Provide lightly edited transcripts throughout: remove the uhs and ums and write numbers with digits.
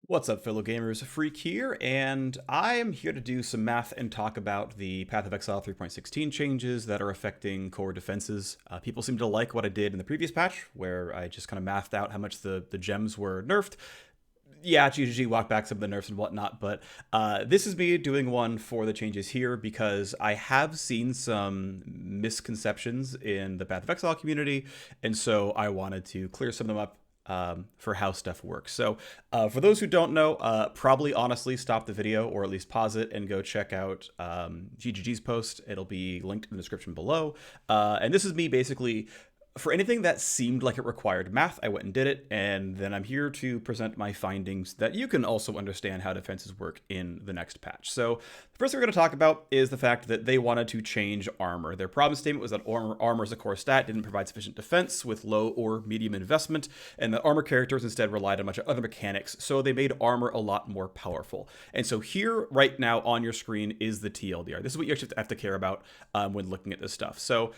What's up, fellow gamers? Phreak here, and I am here to do some math and talk about the Path of Exile 3.16 changes that are affecting core defenses. People seem to like what I did in the previous patch, where I just kind of mathed out how much the gems were nerfed. Yeah, GGG walked back some of the nerfs and whatnot, but this is me doing one for the changes here because I have seen some misconceptions in the Path of Exile community, and so I wanted to clear some of them up for how stuff works. So for those who don't know, probably honestly stop the video or at least pause it and go check out GGG's post. It'll be linked in the description below. And this is me basically for anything that seemed like it required math, I went and did it, and then I'm here to present my findings that you can also understand how defenses work in the next patch. So the first thing we're going to talk about is the fact that they wanted to change armor. Their problem statement was that armor as a core stat didn't provide sufficient defense with low or medium investment, and that armor characters instead relied on a bunch of other mechanics, so they made armor a lot more powerful. And so here, right now, on your screen is the TLDR. This is what you actually have to care about when looking at this stuff. So,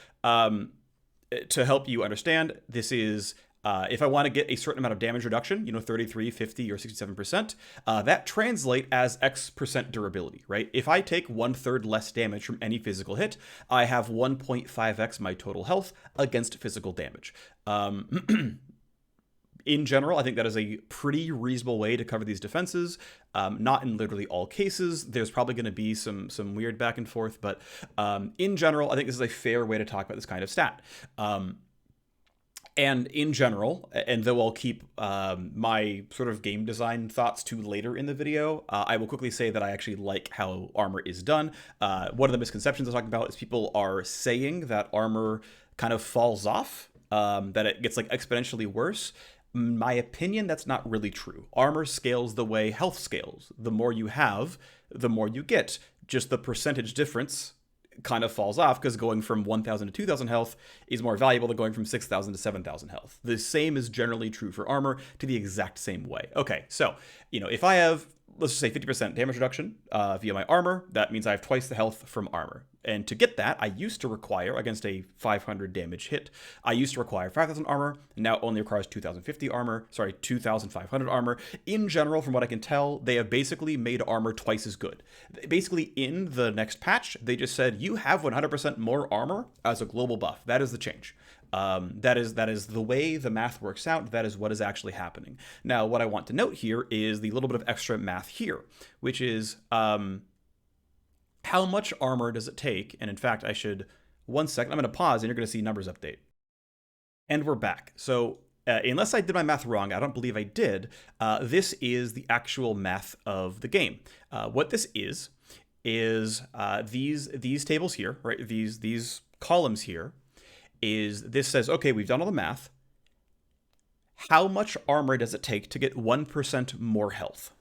to help you understand, this is if I want to get a certain amount of damage reduction, 33, 50, or 67%, that translate as X% durability, right? If I take 1/3 less damage from any physical hit, I have 1.5x my total health against physical damage. In general, I think that is a pretty reasonable way to cover these defenses. Not in literally all cases. There's probably going to be some weird back and forth, but in general, I think this is a fair way to talk about this kind of stat. And in general, and though I'll keep my sort of game design thoughts to later in the video, I will quickly say that I actually like how armor is done. One of the misconceptions I'm talking about is people are saying that armor kind of falls off, that it gets like exponentially worse. My opinion, that's not really true. Armor scales the way health scales. The more you have, the more you get. Just the percentage difference kind of falls off because going from 1,000 to 2,000 health is more valuable than going from 6,000 to 7,000 health. The same is generally true for armor to the exact same way. Okay, so, if I have, let's just say 50% damage reduction via my armor, that means I have twice the health from armor. And to get that, I used to require, against a 500 damage hit, I used to require 5,000 armor, and now only requires 2,050 armor, 2,500 armor. In general, from what I can tell, they have basically made armor twice as good. Basically, in the next patch, they just said, you have 100% more armor as a global buff. That is the change. That is the way the math works out. That is what is actually happening. Now, what I want to note here is the little bit of extra math here, which is how much armor does it take? And in fact, I should, 1 second, I'm going to pause and you're going to see numbers update. And we're back. So unless I did my math wrong, I don't believe I did, this is the actual math of the game. What this is these tables here, right? These columns here, this says, okay, we've done all the math. How much armor does it take to get 1% more health?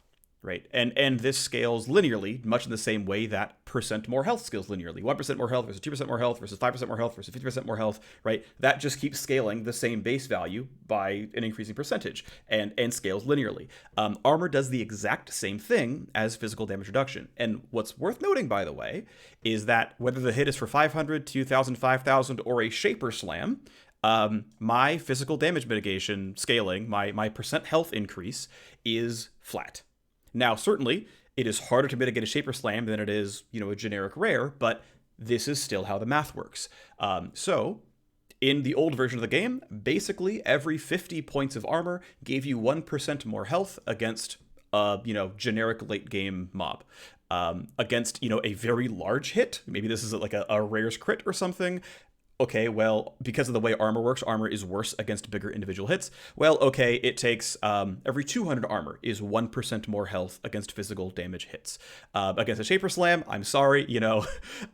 Right, and this scales linearly, much in the same way that percent more health scales linearly. 1% more health versus 2% more health versus 5% more health versus 50% more health, right? That just keeps scaling the same base value by an increasing percentage and scales linearly. Armor does the exact same thing as physical damage reduction. And what's worth noting, by the way, is that whether the hit is for 500, 2,000, 5,000, or a Shaper Slam, my physical damage mitigation scaling, my percent health increase is flat. Now, certainly, it is harder to mitigate a Shaper Slam than it is, a generic rare, but this is still how the math works. So, in the old version of the game, basically every 50 points of armor gave you 1% more health against generic late game mob. Against, a very large hit, maybe this is like a rare's crit or something. Okay, well, because of the way armor works, armor is worse against bigger individual hits. Well, okay, it takes every 200 armor is 1% more health against physical damage hits. Against a Shaper Slam, I'm sorry,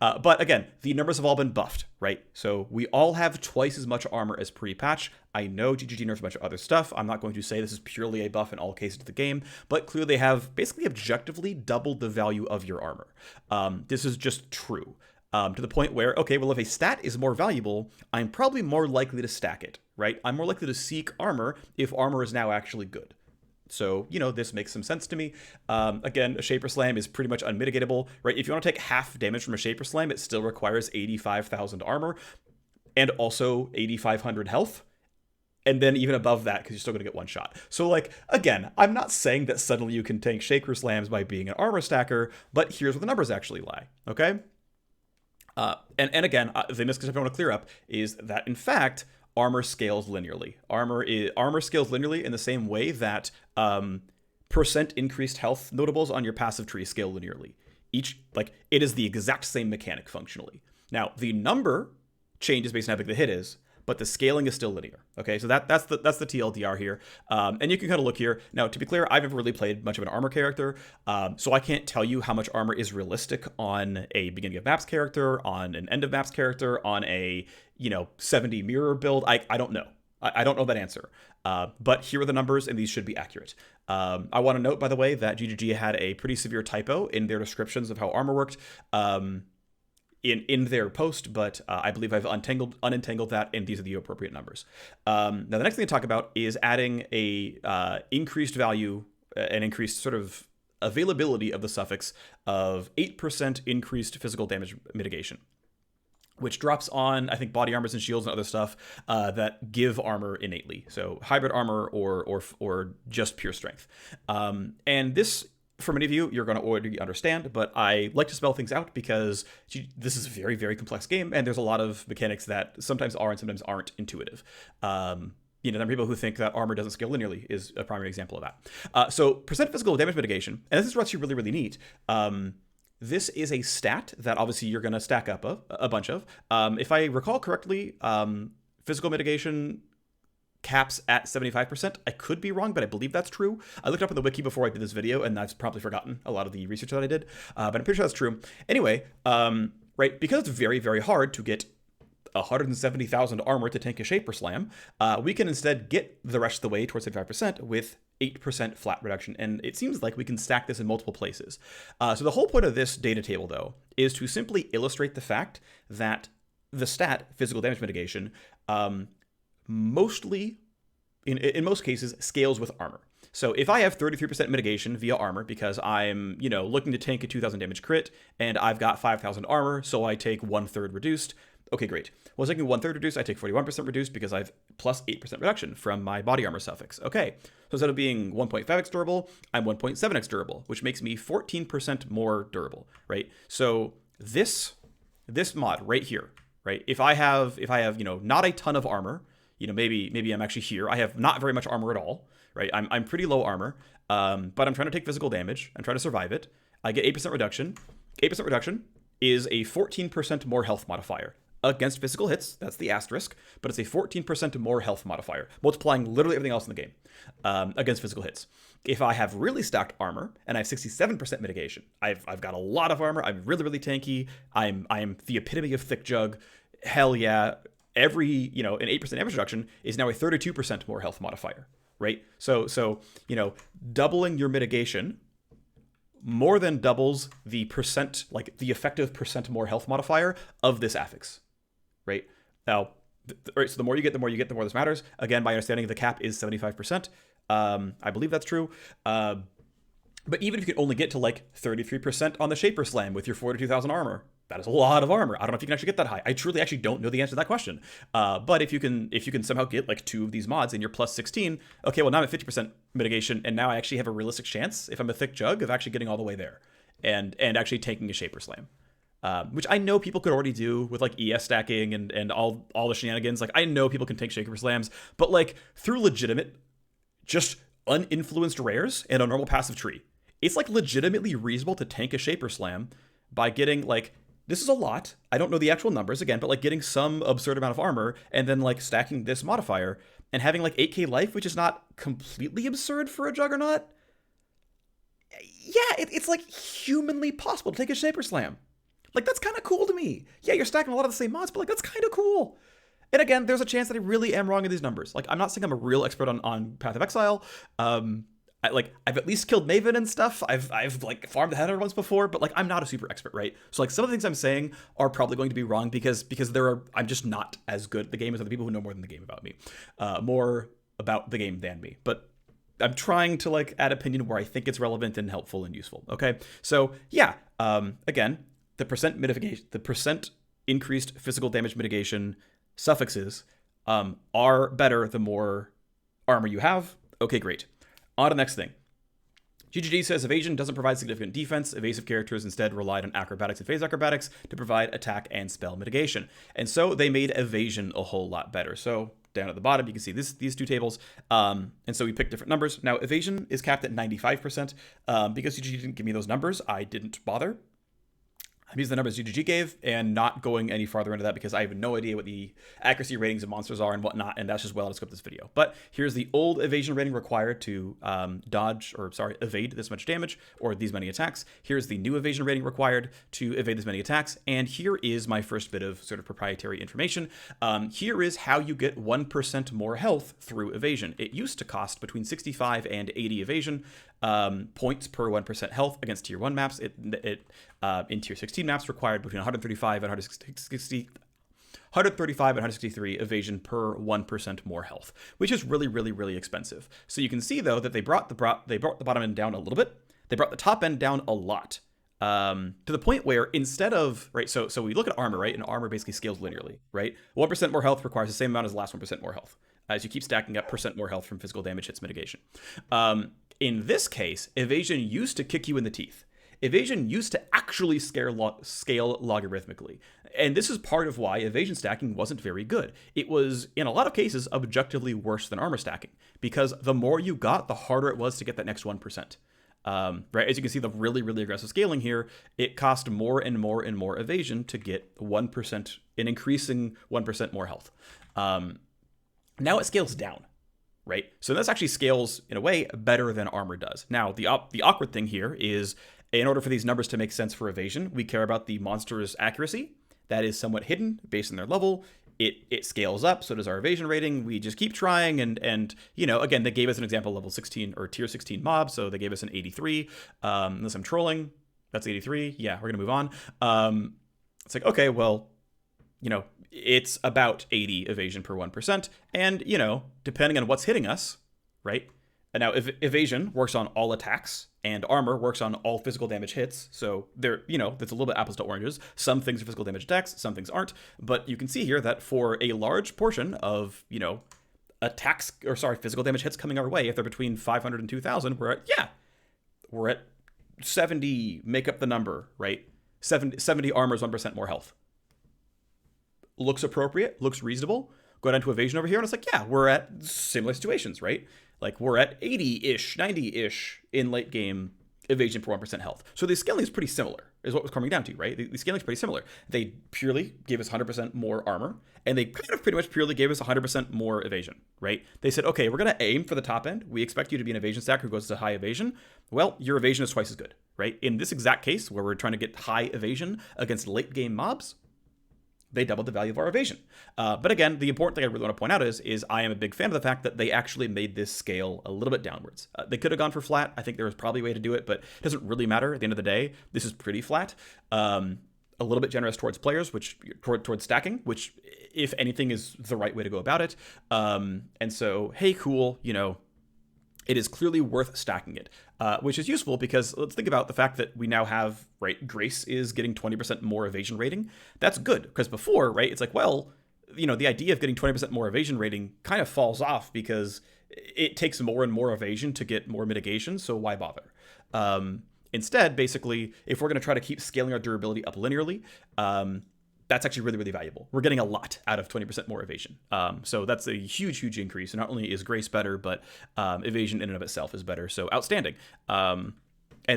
but again, the numbers have all been buffed, right? So we all have twice as much armor as pre-patch. I know GGG nerfs a bunch of other stuff. I'm not going to say this is purely a buff in all cases of the game, but clearly they have basically objectively doubled the value of your armor. This is just true. To the point where, okay, well, if a stat is more valuable, I'm probably more likely to stack it, right? I'm more likely to seek armor if armor is now actually good. So, this makes some sense to me. Again, a Shaper Slam is pretty much unmitigatable, right? If you want to take half damage from a Shaper Slam, it still requires 85,000 armor and also 8,500 health. and then even above that because you're still going to get one shot. So like, again, I'm not saying that suddenly you can tank Shaker Slams by being an armor stacker, but here's where the numbers actually lie, okay? And again, the misconception I want to clear up is that, in fact, armor scales linearly. Armor scales linearly in the same way that percent increased health notables on your passive tree scale linearly. It is the exact same mechanic functionally. Now, the number changes based on how big the hit is, but the scaling is still linear. Okay, so that's the TLDR here. And you can kind of look here. Now, to be clear, I've never really played much of an armor character, so I can't tell you how much armor is realistic on a beginning of maps character, on an end of maps character, on a 70 mirror build. I don't know. I don't know that answer. But here are the numbers, and these should be accurate. I want to note, by the way, that GGG had a pretty severe typo in their descriptions of how armor worked. In their post, but I believe I've unentangled that, and these are the appropriate numbers. Now, the next thing to talk about is adding a increased value, an increased sort of availability of the suffix of 8% increased physical damage mitigation, which drops on, I think, body armors and shields and other stuff that give armor innately. So hybrid armor or just pure strength. And this, for many of you, you're going to already understand, but I like to spell things out because this is a very, very complex game, and there's a lot of mechanics that sometimes are and sometimes aren't intuitive. There are people who think that armor doesn't scale linearly is a primary example of that. So percent physical damage mitigation, and this is what's really, really neat. This is a stat that obviously you're going to stack up a bunch of. If I recall correctly, physical mitigation caps at 75%. I could be wrong, but I believe that's true. I looked up in the wiki before I did this video, and I've probably forgotten a lot of the research that I did, but I'm pretty sure that's true. Anyway, right, because it's very, very hard to get 170,000 armor to tank a Shaper Slam, we can instead get the rest of the way towards 75% with 8% flat reduction, and it seems like we can stack this in multiple places. So the whole point of this data table, though, is to simply illustrate the fact that the stat, physical damage mitigation, mostly, in most cases, scales with armor. So if I have 33% mitigation via armor because I'm, looking to tank a 2,000 damage crit and I've got 5,000 armor, so I take 1/3 reduced. Okay, great. Well, taking 1/3 reduced, I take 41% reduced because I've plus 8% reduction from my body armor suffix. Okay, so instead of being 1.5x durable, I'm 1.7x durable, which makes me 14% more durable, right? So this mod right here, right? If I have, not a ton of armor, maybe I'm actually here. I have not very much armor at all, right? I'm pretty low armor, but I'm trying to take physical damage. I'm trying to survive it. I get 8% reduction. 8% reduction is a 14% more health modifier against physical hits. That's the asterisk, but it's a 14% more health modifier, multiplying literally everything else in the game against physical hits. If I have really stacked armor and I have 67% mitigation, I've got a lot of armor. I'm really, really tanky. I'm the epitome of thick jug. Hell yeah. An 8% damage reduction is now a 32% more health modifier, right? So doubling your mitigation more than doubles the percent, like the effective percent more health modifier of this affix, right? Now, so the more you get, the more this matters. Again, my understanding, the cap is 75%. I believe that's true. But even if you can only get to like 33% on the Shaper Slam with your 42,000 armor, that is a lot of armor. I don't know if you can actually get that high. I truly actually don't know the answer to that question. But if you can somehow get like 2 of these mods and you're plus 16, okay, well now I'm at 50% mitigation, and now I actually have a realistic chance, if I'm a thick jug, of actually getting all the way there and actually taking a Shaper Slam. Which I know people could already do with like ES stacking and all the shenanigans. Like I know people can take Shaper Slams, but like through legitimate, just uninfluenced rares and a normal passive tree, it's like legitimately reasonable to tank a Shaper Slam by getting like, this is a lot, I don't know the actual numbers again, but like getting some absurd amount of armor and then like stacking this modifier and having like 8k life, which is not completely absurd for a Juggernaut. Yeah, it's like humanly possible to take a Shaper Slam. Like that's kind of cool to me. Yeah, you're stacking a lot of the same mods, but like that's kind of cool. And again, there's a chance that I really am wrong in these numbers. Like I'm not saying I'm a real expert on Path of Exile. I've at least killed Maven and stuff. I've like farmed the header once before, but like I'm not a super expert, right? So like some of the things I'm saying are probably going to be wrong because I'm just not as good at the game as other people who know more than the game about me, more about the game than me. But I'm trying to like add opinion where I think it's relevant and helpful and useful. Okay, so yeah, again, the percent increased physical damage mitigation suffixes are better the more armor you have. Okay, great. On to the next thing. GGG says Evasion doesn't provide significant defense. Evasive characters instead relied on acrobatics and phase acrobatics to provide attack and spell mitigation. And so they made Evasion a whole lot better. So down at the bottom, you can see these two tables. And so we picked different numbers. Now, Evasion is capped at 95%. Because GGG didn't give me those numbers, I didn't bother. I'm using the numbers GGG gave and not going any farther into that because I have no idea what the accuracy ratings of monsters are and whatnot, and that's just well to skip this video. But here's the old evasion rating required to evade this much damage or these many attacks. Here's the new evasion rating required to evade this many attacks, and here is my first bit of sort of proprietary information. Here is how you get 1% more health through evasion. It used to cost between 65 and 80 evasion points per 1% health against tier 1 maps. In tier 16 maps required between 135 and 163 evasion per 1% more health, which is really, really, really expensive. So you can see though that they brought the bottom end down a little bit. They brought the top end down a lot. To the point where instead of, right, so we look at armor, right, and armor basically scales linearly, right? 1% more health requires the same amount as the last 1% more health, as you keep stacking up % more health from physical damage hits mitigation. In this case, evasion used to kick you in the teeth. Evasion used to actually scale logarithmically. And this is part of why evasion stacking wasn't very good. It was, in a lot of cases, objectively worse than armor stacking, because the more you got, the harder it was to get that next 1%. Right, as you can see, the really, really aggressive scaling here, it cost more and more and more evasion to get 1%, an increasing 1% more health. Now it scales down. Right, so this actually scales in a way better than armor does. Now, the awkward thing here is, in order for these numbers to make sense for evasion, we care about the monster's accuracy. That is somewhat hidden based on their level. It scales up, so does our evasion rating. We just keep trying, and you know, again, they gave us an example level 16 or tier 16 mob, so they gave us an 83. Unless I'm trolling, that's 83. Yeah, we're gonna move on. It's like, okay, well, you know, it's about 80 evasion per 1%. And, you know, depending on what's hitting us, right? And now evasion works on all attacks and armor works on all physical damage hits. So there, you know, that's a little bit apples to oranges. Some things are physical damage attacks, some things aren't. But you can see here that for a large portion of, you know, physical damage hits coming our way, if they're between 500 and 2,000, we're at 70, make up the number, right? 70 armor is 1% more health. Looks appropriate, looks reasonable. Go down to evasion over here, and it's like, yeah, we're at similar situations, right? Like, we're at 80-ish, 90-ish in late game evasion for 1% health. So the scaling is pretty similar, is what was coming down to, right? The scaling is pretty similar. They purely gave us 100% more armor, and they kind of pretty much purely gave us 100% more evasion, right? They said, okay, we're going to aim for the top end. We expect you to be an evasion stacker who goes to high evasion. Well, your evasion is twice as good, right? In this exact case, where we're trying to get high evasion against late game mobs, they doubled the value of our evasion. But again, the important thing I really want to point out is I am a big fan of the fact that they actually made this scale a little bit downwards. They could have gone for flat. I think there was probably a way to do it, but it doesn't really matter. At the end of the day, this is pretty flat. A little bit generous towards players, which towards stacking, which, if anything, is the right way to go about it. And so, hey, cool, you know, it is clearly worth stacking it, which is useful because let's think about the fact that we now have, right, Grace is getting 20% more evasion rating. That's good, because before, right, it's like, well, you know, the idea of getting 20% more evasion rating kind of falls off because it takes more and more evasion to get more mitigation, so why bother? Instead, basically, if we're going to try to keep scaling our durability up linearly, that's actually really, really valuable. We're getting a lot out of 20% more evasion. So that's a huge, huge increase. And not only is Grace better, but evasion in and of itself is better. So outstanding. And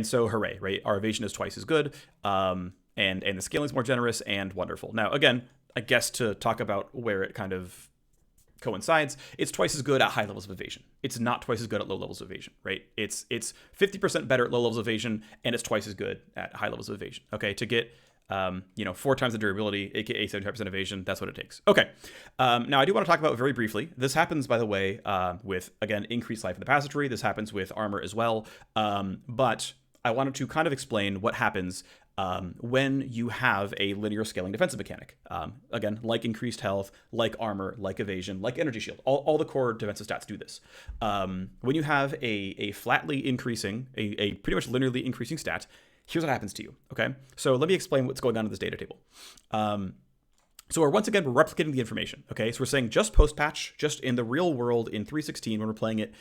so hooray, right? Our evasion is twice as good. And the scaling is more generous and wonderful. Now, again, I guess to talk about where it kind of coincides, it's twice as good at high levels of evasion. It's not twice as good at low levels of evasion, right? It's 50% better at low levels of evasion, and it's twice as good at high levels of evasion. Okay, to get 4 times the durability, aka 75% evasion, that's what it takes. Okay, now I do want to talk about very briefly. This happens, by the way, with, again, increased life in the passageway. This happens with armor as well. But I wanted to kind of explain what happens when you have a linear scaling defensive mechanic. Again, like increased health, like armor, like evasion, like energy shield. All the core defensive stats do this. When you have a flatly increasing, a pretty much linearly increasing stat, here's what happens to you, okay? So let me explain what's going on in this data table. So we're replicating the information. Okay, so we're saying just post-patch, just in the real world in 3.16 when we're playing it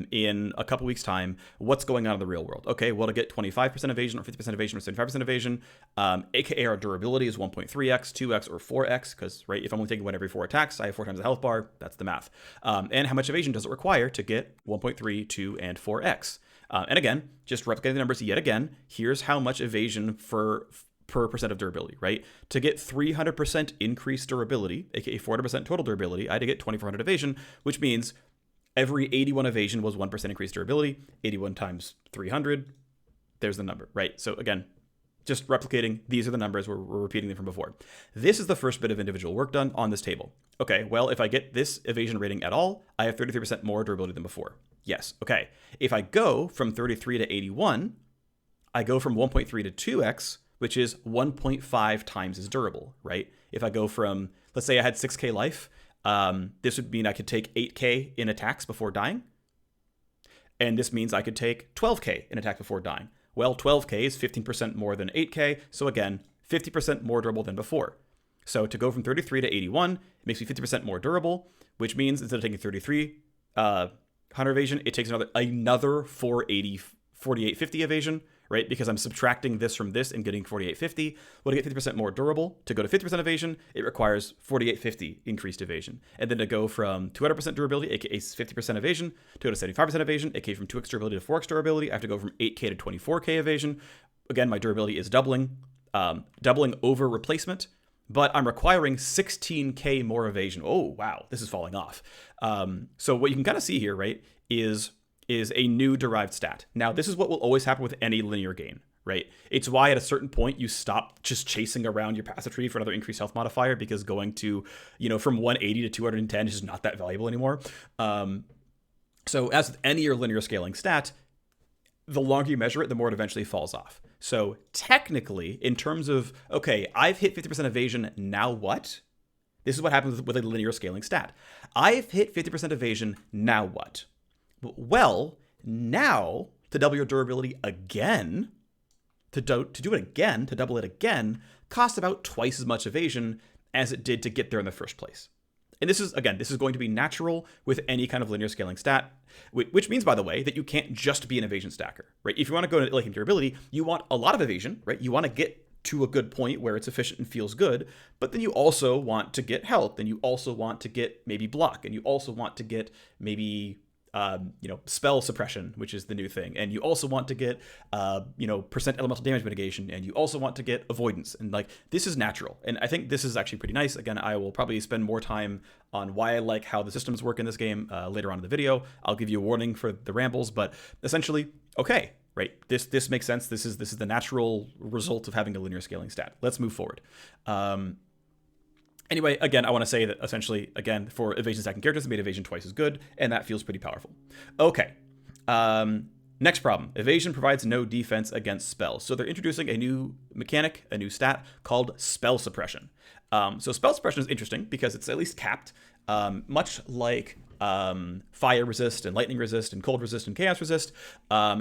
in a couple weeks' time, what's going on in the real world? Okay, well, to get 25% evasion or 50% evasion or 75% evasion, aka our durability is 1.3x, 2x, or 4x, because, right, if I'm only taking 1 every 4 attacks, I have 4 times the health bar. That's the math. And how much evasion does it require to get 1.3, 2, and 4x? And again, just replicating the numbers yet again, here's how much evasion per percent of durability, right? To get 300% increased durability, aka 400% total durability, I had to get 2400 evasion, which means every 81 evasion was 1% increased durability. 81 times 300, there's the number, right? So again, just replicating, these are the numbers, we're repeating them from before. This is the first bit of individual work done on this table. Okay, well, if I get this evasion rating at all, I have 33% more durability than before. Yes, okay. If I go from 33 to 81, I go from 1.3 to 2x, which is 1.5 times as durable, right? If I go from, let's say I had 6k life, this would mean I could take 8k in attacks before dying. And this means I could take 12k in attack before dying. Well, 12k is 15% more than 8k, so again, 50% more durable than before. So to go from 33 to 81, it makes me 50% more durable, which means instead of taking 33 100 evasion, it takes another 4850 evasion, right? Because I'm subtracting this from this and getting 4850. Well, to get 50% more durable, to go to 50% evasion, it requires 4850 increased evasion. And then to go from 200% durability, aka 50% evasion, to go to 75% evasion, aka from 2x durability to 4x durability, I have to go from 8k to 24k evasion. Again, my durability is doubling over replacement, but I'm requiring 16k more evasion. Oh, wow, this is falling off. So what you can kind of see here, right, is a new derived stat. Now, this is what will always happen with any linear gain, right? It's why at a certain point you stop just chasing around your passive tree for another increased health modifier, because going to, from 180 to 210 is just not that valuable anymore. So as with any linear scaling stat, the longer you measure it, the more it eventually falls off. So technically, in terms of, okay, I've hit 50% evasion, now what? This is what happens with a linear scaling stat. I've hit 50% evasion, now what? Well, now to double your durability again, to double it again, costs about twice as much evasion as it did to get there in the first place. And this is going to be natural with any kind of linear scaling stat, which means, by the way, that you can't just be an evasion stacker, right? If you want to go to like durability, you want a lot of evasion, right? You want to get to a good point where it's efficient and feels good, but then you also want to get health, and you also want to get maybe block, and you also want to get maybe spell suppression, which is the new thing. And you also want to get, percent elemental damage mitigation, and you also want to get avoidance. And like, this is natural. And I think this is actually pretty nice. Again, I will probably spend more time on why I like how the systems work in this game later on in the video. I'll give you a warning for the rambles, but essentially, okay, right? This makes sense. This is the natural result of having a linear scaling stat. Let's move forward. Anyway, again, I want to say that essentially, again, for evasion stacking characters, it made evasion twice as good, and that feels pretty powerful. Okay. Next problem. Evasion provides no defense against spells. So they're introducing a new mechanic, a new stat called spell suppression. So spell suppression is interesting because it's at least capped, much like fire resist and lightning resist and cold resist and chaos resist.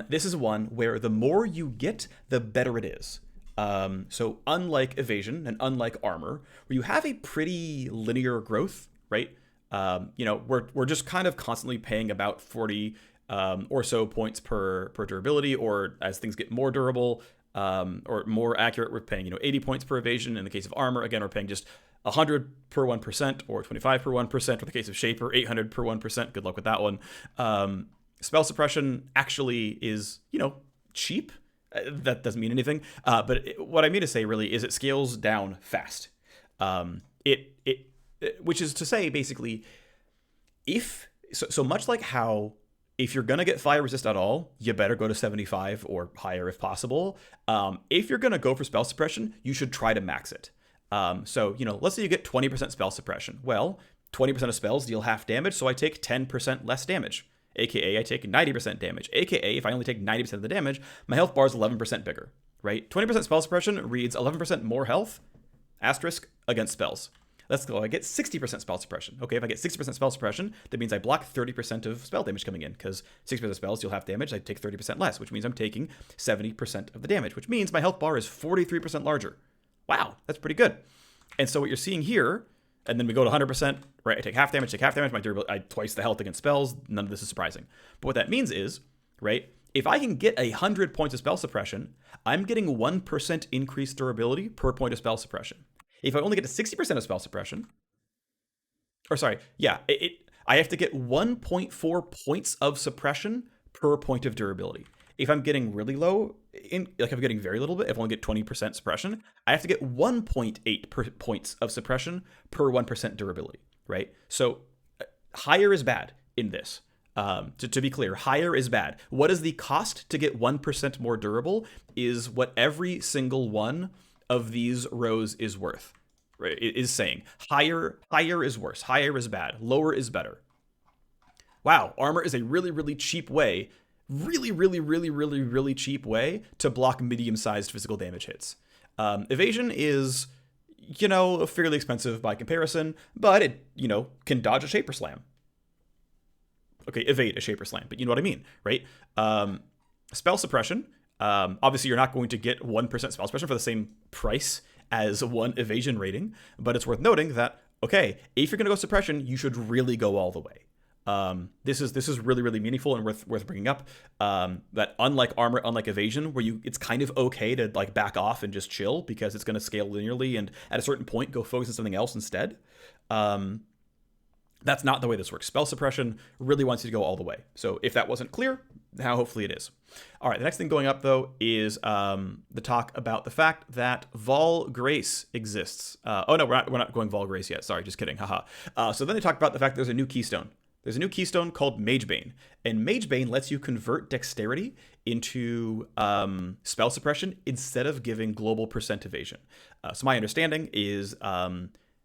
This is one where the more you get, the better it is. So unlike evasion and unlike armor, where you have a pretty linear growth, right? We're just kind of constantly paying about 40 or so points per durability, or as things get more durable or more accurate, we're paying 80 points per evasion. In the case of armor, again, we're paying just 100 per 1%, or 25 per 1%. For the case of shaper, 800 per 1%. Good luck with that one. Spell suppression actually is cheap. That doesn't mean anything. But what I mean to say really is it scales down fast. Which is to say, basically, so much like how if you're going to get fire resist at all, you better go to 75 or higher if possible. If you're going to go for spell suppression, you should try to max it. So let's say you get 20% spell suppression. Well, 20% of spells deal half damage, so I take 10% less damage. AKA I take 90% damage. AKA if I only take 90% of the damage, my health bar is 11% bigger, right? 20% spell suppression reads 11% more health, asterisk, against spells. Let's go, I get 60% spell suppression. Okay, if I get 60% spell suppression, that means I block 30% of spell damage coming in, because 60% of spells deal half damage, I take 30% less, which means I'm taking 70% of the damage, which means my health bar is 43% larger. Wow, that's pretty good. And so what you're seeing here, and then we go to 100%, right? I take half damage, my durability, I twice the health against spells. None of this is surprising. But what that means is, right, if I can get 100 points of spell suppression, I'm getting 1% increased durability per point of spell suppression. If I only get to 60% of spell suppression, or sorry, yeah, I have to get 1.4 points of suppression per point of durability. If I'm getting really low, like if I'm getting very little bit, if I only get 20% suppression, I have to get 1.8 points of suppression per 1% durability, right? So higher is bad in this. To be clear, higher is bad. What is the cost to get 1% more durable is what every single one of these rows is worth. Right? It is saying higher is worse, higher is bad, lower is better. Wow, armor is a really cheap way, really cheap way to block medium-sized physical damage hits. Evasion is, fairly expensive by comparison, but it, can dodge a Shaper Slam. Okay, evade a Shaper Slam, but you know what I mean, right? Spell suppression. Obviously, you're not going to get 1% spell suppression for the same price as one evasion rating, but it's worth noting that, okay, if you're going to go suppression, you should really go all the way. This is really meaningful and worth bringing up. That unlike armor, unlike evasion, where it's kind of okay to like back off and just chill because it's going to scale linearly, and at a certain point go focus on something else instead. That's not the way this works. Spell suppression really wants you to go all the way. So if that wasn't clear, now hopefully it is. All right, the next thing going up, though, is the talk about the fact that Vaal Grace exists. Oh, no, we're not going Vaal Grace yet. Sorry, just kidding. Haha. So then they talk about the fact there's a new keystone. There's a new keystone called Magebane. And Magebane lets you convert dexterity into spell suppression instead of giving global percent evasion. So my understanding is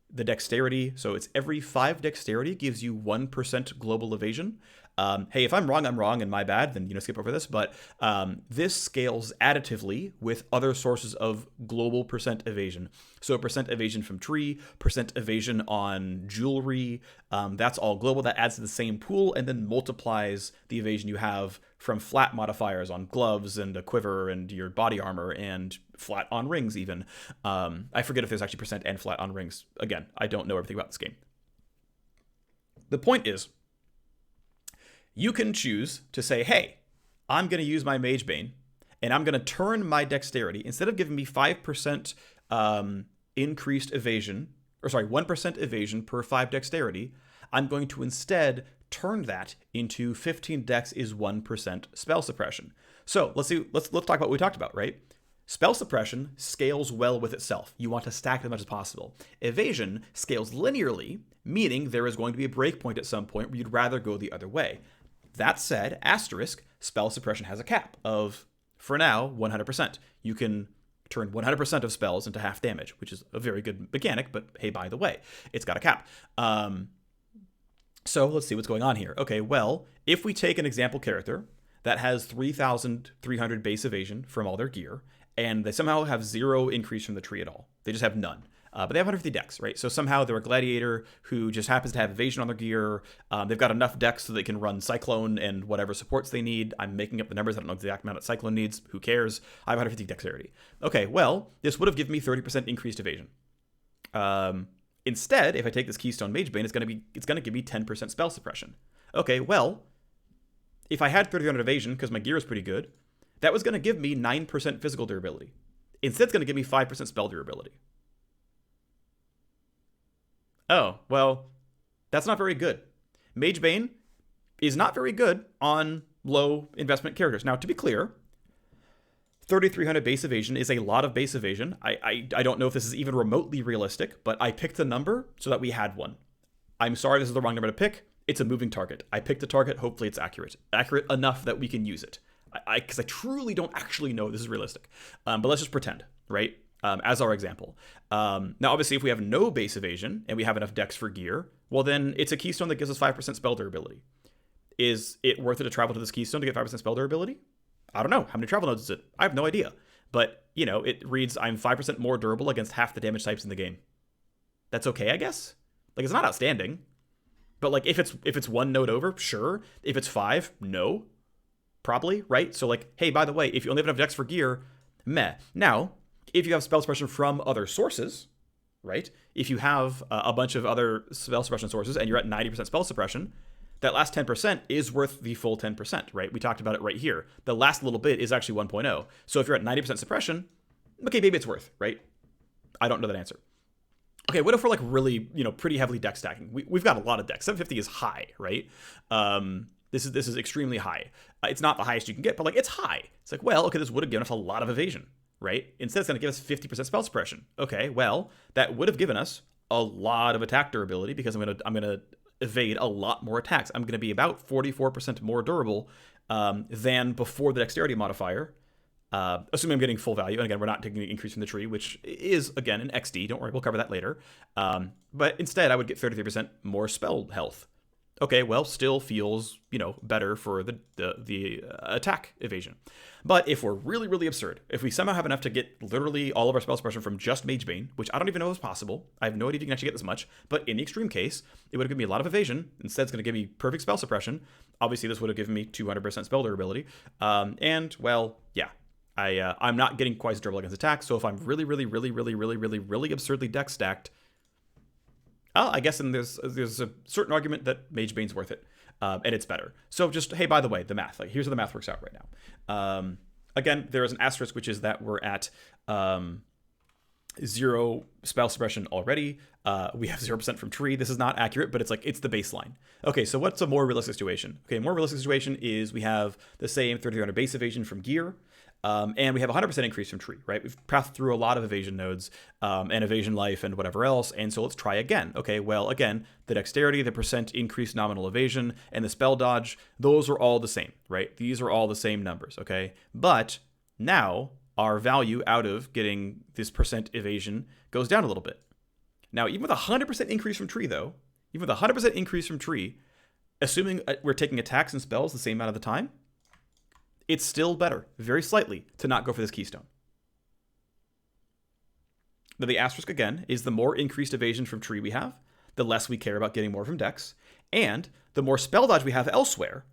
the dexterity, so it's every 5 dexterity gives you 1% global evasion. Hey, if I'm wrong, and my bad, then skip over this. But this scales additively with other sources of global percent evasion. So percent evasion from tree, percent evasion on jewelry, that's all global. That adds to the same pool and then multiplies the evasion you have from flat modifiers on gloves and a quiver and your body armor and flat on rings even. I forget if there's actually percent and flat on rings. Again, I don't know everything about this game. The point is, you can choose to say, hey, I'm going to use my Magebane, and I'm going to turn my dexterity. Instead of giving me 5% increased evasion, 1% evasion per 5 dexterity, I'm going to instead turn that into 15 dex is 1% spell suppression. So let's talk about what we talked about, right? Spell suppression scales well with itself. You want to stack it as much as possible. Evasion scales linearly, meaning there is going to be a breakpoint at some point where you'd rather go the other way. That said, asterisk, spell suppression has a cap of, for now, 100%. You can turn 100% of spells into half damage, which is a very good mechanic, but hey, by the way, it's got a cap. So let's see what's going on here. Okay, well, if we take an example character that has 3,300 base evasion from all their gear, and they somehow have 0 increase from the tree at all. They just have none. But they have 150 dex, right? So somehow they're a gladiator who just happens to have evasion on their gear. They've got enough dex so they can run Cyclone and whatever supports they need. I'm making up the numbers. I don't know the exact amount that Cyclone needs. Who cares? I have 150 dexterity. Okay, well, this would have given me 30% increased evasion. Instead, if I take this Keystone Magebane, it's gonna give me 10% spell suppression. Okay, well, if I had 30% evasion because my gear is pretty good, that was gonna give me 9% physical durability. Instead, it's gonna give me 5% spell durability. Oh, well, that's not very good. Magebane is not very good on low investment characters. Now, to be clear, 3,300 base evasion is a lot of base evasion. I don't know if this is even remotely realistic, but I picked a number so that we had one. I'm sorry this is the wrong number to pick. It's a moving target. I picked a target. Hopefully it's accurate. Accurate enough that we can use it. Because I truly don't actually know this is realistic. But let's just pretend, right? As our example. Now, obviously, if we have no base evasion and we have enough dex for gear, well, then it's a keystone that gives us 5% spell durability. Is it worth it to travel to this keystone to get 5% spell durability? I don't know. How many travel nodes is it? I have no idea. But, it reads, I'm 5% more durable against half the damage types in the game. That's okay, I guess? Like, it's not outstanding. But, like, if it's 1 node over, sure. If it's 5, no. Probably, right? So, like, hey, by the way, if you only have enough dex for gear, meh. Now, if you have spell suppression from other sources, right? If you have a bunch of other spell suppression sources and you're at 90% spell suppression, that last 10% is worth the full 10%, right? We talked about it right here. The last little bit is actually 1.0. So if you're at 90% suppression, okay, maybe it's worth, right? I don't know that answer. Okay, what if we're like really, pretty heavily deck stacking? We've got a lot of decks. 750 is high, right? This is extremely high. It's not the highest you can get, but like it's high. It's like, well, okay, this would have given us a lot of evasion, right? Instead, it's going to give us 50% spell suppression. Okay, well, that would have given us a lot of attack durability because I'm gonna evade a lot more attacks. I'm gonna be about 44% more durable than before the dexterity modifier. Assuming I'm getting full value, and again, we're not taking the increase from the tree, which is, again, an XD. Don't worry, we'll cover that later. But instead, I would get 33% more spell health. Okay, well, still feels, better for the attack evasion. But if we're really, really absurd, if we somehow have enough to get literally all of our spell suppression from just Magebane, which I don't even know is possible, I have no idea if you can actually get this much, but in the extreme case, it would have given me a lot of evasion. Instead, it's going to give me perfect spell suppression. Obviously, this would have given me 200% spell durability. And, well, yeah. I'm not getting quite as durable against attacks, so if I'm really, really, really, really, really, really, really absurdly deck stacked, I guess then there's a certain argument that Magebane's worth it, and it's better. So just, hey, by the way, the math. Like, here's how the math works out right now. Again, there is an asterisk, which is that we're at 0 spell suppression already. We have 0% from tree. This is not accurate, but it's the baseline. Okay, so what's a more realistic situation? Okay, a more realistic situation is we have the same 3300 base evasion from gear. And we have 100% increase from tree, right? We've passed through a lot of evasion nodes and evasion life and whatever else. And so let's try again. Okay, well, again, the dexterity, the percent increased nominal evasion, and the spell dodge, those are all the same, right? These are all the same numbers, okay? But now our value out of getting this percent evasion goes down a little bit. Now, even with 100% increase from tree, though, assuming we're taking attacks and spells the same amount of the time, it's still better, very slightly, to not go for this keystone. Now, the asterisk, again, is the more increased evasion from tree we have, the less we care about getting more from dex, and the more spell dodge we have elsewhere,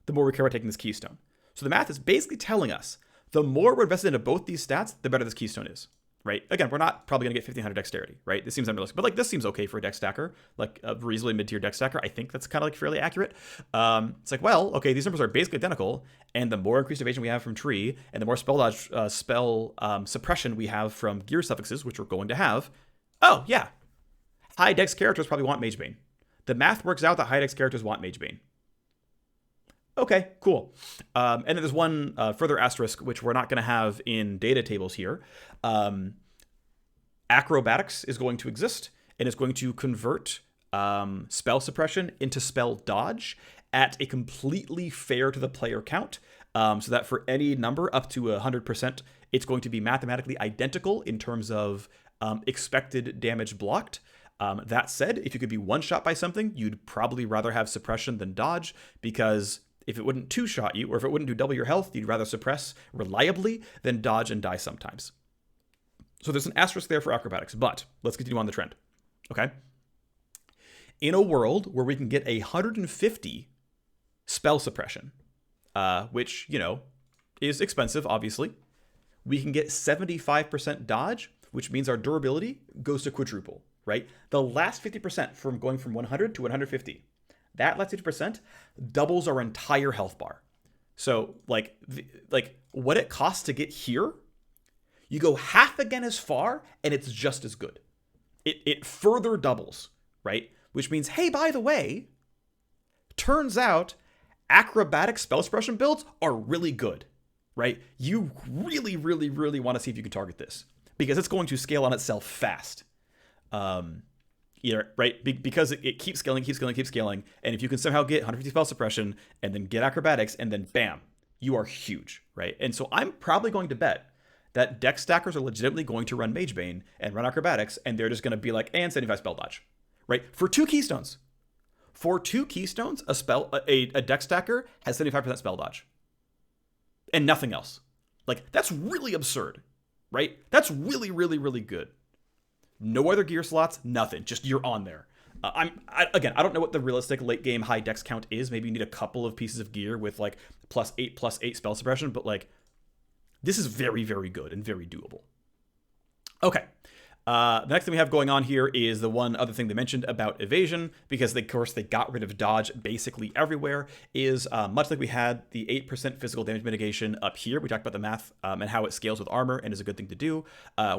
the more we care about taking this keystone. So the math is basically telling us the more we're invested into both these stats, the better this keystone is, right? Again, we're not probably going to get 1500 dexterity, right? This seems unrealistic, but this seems okay for a dex stacker, like a reasonably mid-tier dex stacker. I think that's kind of fairly accurate. It's like, well, okay, these numbers are basically identical, and the more increased evasion we have from tree, and the more spell dodge, suppression we have from gear suffixes, which we're going to have. Oh yeah, high dex characters probably want Magebane. The math works out that high dex characters want Magebane. Okay, cool. And then there's one further asterisk, which we're not going to have in data tables here. Acrobatics is going to exist, and it's going to convert spell suppression into spell dodge at a completely fair to the player count, so that for any number up to 100%, it's going to be mathematically identical in terms of expected damage blocked. That said, if you could be one-shot by something, you'd probably rather have suppression than dodge, because if it wouldn't two-shot you, or if it wouldn't do double your health, you'd rather suppress reliably than dodge and die sometimes. So there's an asterisk there for acrobatics, but let's continue on the trend, okay? In a world where we can get 150 spell suppression, which, is expensive, obviously, we can get 75% dodge, which means our durability goes to quadruple, right? The last 50% from going from 100 to 150, that last 50% doubles our entire health bar. So, what it costs to get here, you go half again as far, and it's just as good. It further doubles, right? Which means, hey, by the way, turns out acrobatic spell suppression builds are really good, right? You really, really, really want to see if you can target this, because it's going to scale on itself fast. Right? Because it keeps scaling, and if you can somehow get 150 spell suppression and then get acrobatics, and then bam, you are huge, right? And so I'm probably going to bet that dex stackers are legitimately going to run Magebane and run acrobatics, and they're just going to be like, and 75 spell dodge, right? For two keystones, a dex stacker has 75% spell dodge, and nothing else. That's really absurd, right? That's really, really, really good. No other gear slots, nothing. Just you're on there. I don't know what the realistic late game high dex count is. Maybe you need a couple of pieces of gear with +8/+8 spell suppression, but this is very, very good and very doable. Okay. The next thing we have going on here is the one other thing they mentioned about evasion, because of course they got rid of dodge basically everywhere, is much like we had the 8% physical damage mitigation up here. We talked about the math and how it scales with armor and is a good thing to do.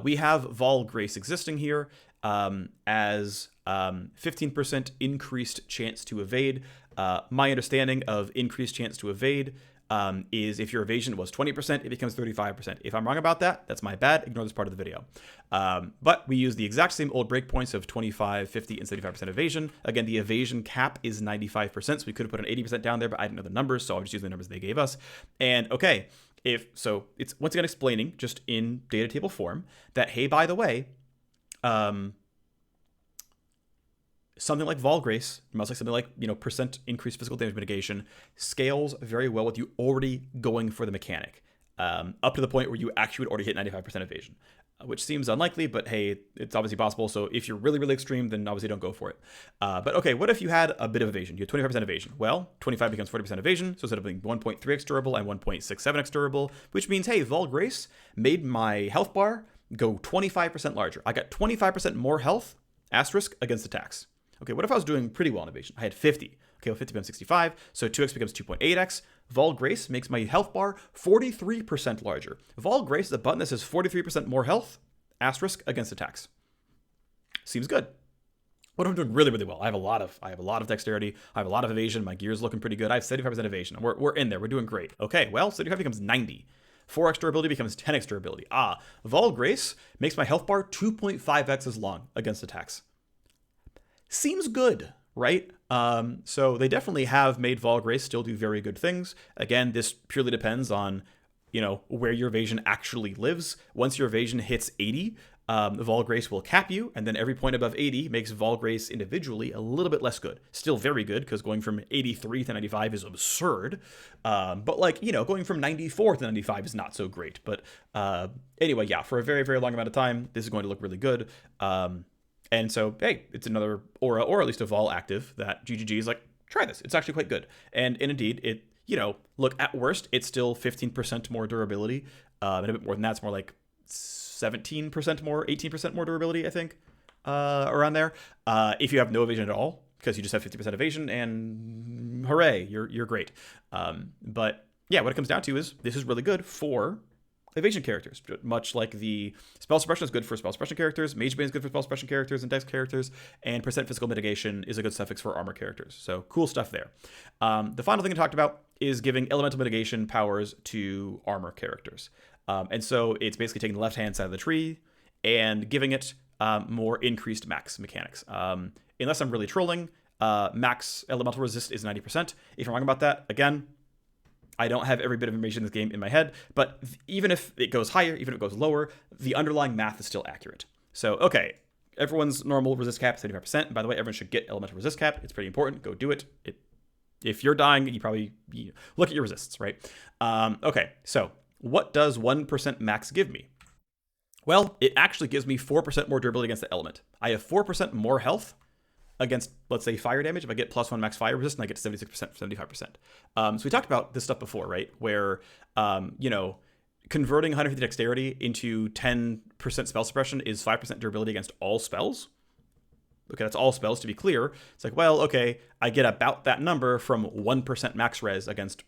We have Vaal Grace existing here as 15% increased chance to evade. My understanding of increased chance to evade is if your evasion was 20%, it becomes 35%. If I'm wrong about that, that's my bad. Ignore this part of the video. But we use the exact same old breakpoints of 25, 50, and 75% evasion. Again, the evasion cap is 95%, so we could have put an 80% down there, but I didn't know the numbers, so I'll just use the numbers they gave us. And okay, so it's once again explaining, just in data table form, that, hey, by the way, something like Vaal Grace, much like something like, percent increased physical damage mitigation, scales very well with you already going for the mechanic, up to the point where you actually would already hit 95% evasion, which seems unlikely, but hey, it's obviously possible. So if you're really, really extreme, then obviously don't go for it. But okay, what if you had a bit of evasion? You had 25% evasion. Well, 25 becomes 40% evasion, so instead of being 1.3x durable and 1.67x durable, which means, hey, Vaal Grace made my health bar go 25% larger. I got 25% more health, asterisk, against attacks. Okay, what if I was doing pretty well in evasion? I had 50. Okay, well, 50 becomes 65, so 2x becomes 2.8x. Vaal Grace makes my health bar 43% larger. Vaal Grace is a button that says 43% more health, asterisk, against attacks. Seems good. What if I'm doing really, really well? I have a lot of dexterity. I have a lot of evasion. My gear's looking pretty good. I have 75% evasion. We're in there. We're doing great. Okay, well, 75 becomes 90. 4x durability becomes 10x durability. Vaal Grace makes my health bar 2.5x as long against attacks. Seems good, right? So they definitely have made Vaal Grace still do very good things. Again, this purely depends on, where your evasion actually lives. Once your evasion hits 80, Vaal Grace will cap you, and then every point above 80 makes Vaal Grace individually a little bit less good. Still very good, because going from 83 to 95 is absurd. But going from 94 to 95 is not so great. But anyway, yeah, for a very, very long amount of time, this is going to look really good. And so, hey, it's another aura, or at least a Vaal active that GGG is like, try this. It's actually quite good. And indeed, it, look, at worst, it's still 15% more durability. And a bit more than that, it's more like 17% more, 18% more durability, I think, around there. If you have no evasion at all, because you just have 50% evasion, and hooray, you're great. But yeah, what it comes down to is this is really good for evasion characters, much like the spell suppression is good for spell suppression characters, Magebane is good for spell suppression characters and dex characters, and percent physical mitigation is a good suffix for armor characters. So cool stuff there. The final thing I talked about is giving elemental mitigation powers to armor characters. And so it's basically taking the left-hand side of the tree and giving it more increased max mechanics. Unless I'm really trolling, max elemental resist is 90%. If I'm wrong about that, again, I don't have every bit of information in this game in my head, but even if it goes higher, even if it goes lower, the underlying math is still accurate. So, okay, everyone's normal resist cap is 75%. And by the way, everyone should get elemental resist cap. It's pretty important. Go do it. If you're dying, you probably look at your resists, right? Okay, so what does 1% max give me? Well, it actually gives me 4% more durability against the element. I have 4% more health against, let's say, fire damage. If I get +1 max fire resist, and I get 76% from 75%. So we talked about this stuff before, right? Where, converting 150 dexterity into 10% spell suppression is 5% durability against all spells. Okay, that's all spells, to be clear. It's like, well, okay, I get about that number from 1% max res against